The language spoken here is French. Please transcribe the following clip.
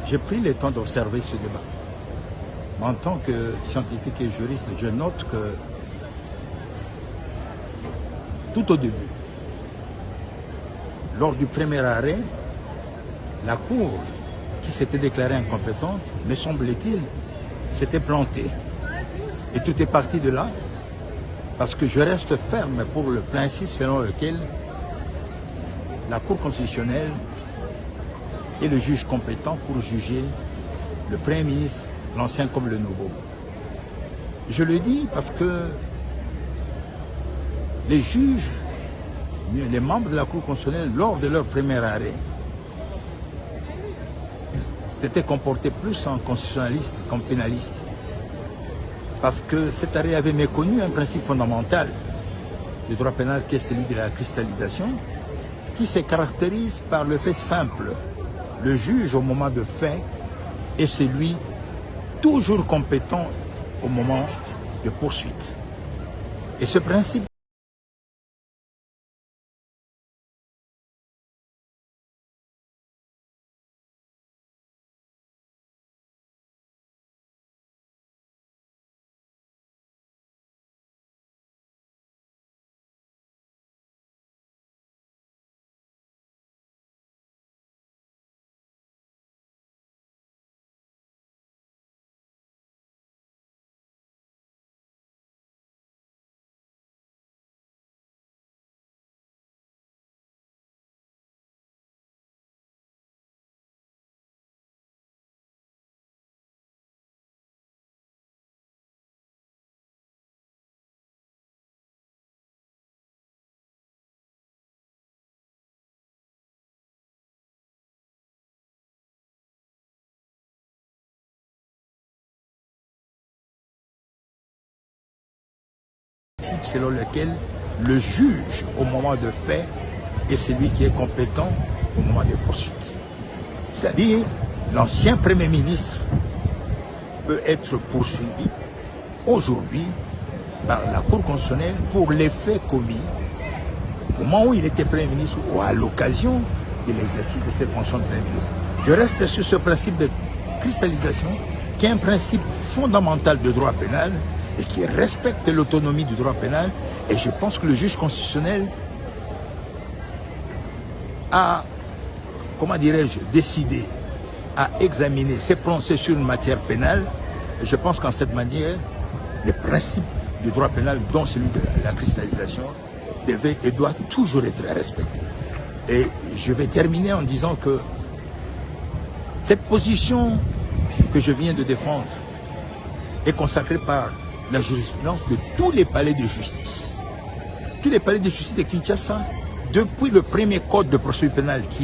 J'ai pris le temps d'observer ce débat. En tant que scientifique et juriste, je note que tout au début, lors du premier arrêt, la Cour, qui s'était déclarée incompétente, me semble-t-il, s'était plantée. Et tout est parti de là, parce que je reste ferme pour le principe selon lequel la Cour constitutionnelle est le juge compétent pour juger le Premier ministre, l'ancien comme le nouveau. Je le dis parce que les juges, les membres de la Cour constitutionnelle, lors de leur premier arrêt, s'étaient comportés plus en constitutionnaliste qu'en pénaliste. Parce que cet arrêt avait méconnu un principe fondamental du droit pénal qui est celui de la cristallisation, qui se caractérise par le fait simple. Le juge au moment de fait est celui toujours compétent au moment de poursuite. Et ce principe selon lequel le juge au moment de fait est celui qui est compétent au moment de poursuite. C'est-à-dire, l'ancien Premier ministre peut être poursuivi aujourd'hui par la Cour constitutionnelle pour les faits commis au moment où il était Premier ministre ou à l'occasion de l'exercice de ses fonctions de Premier ministre. Je reste sur ce principe de cristallisation qui est un principe fondamental de droit pénal et qui respecte l'autonomie du droit pénal. Et je pense que le juge constitutionnel a, comment dirais-je, décidé à examiner, s'est prononcé sur une matière pénale. Et je pense qu'en cette manière, les principes du droit pénal, dont celui de la cristallisation, devait et doit toujours être respecté. Et je vais terminer en disant que cette position que je viens de défendre est consacrée par la jurisprudence de tous les palais de justice. Tous les palais de justice de Kinshasa, depuis le premier code de procédure pénale qui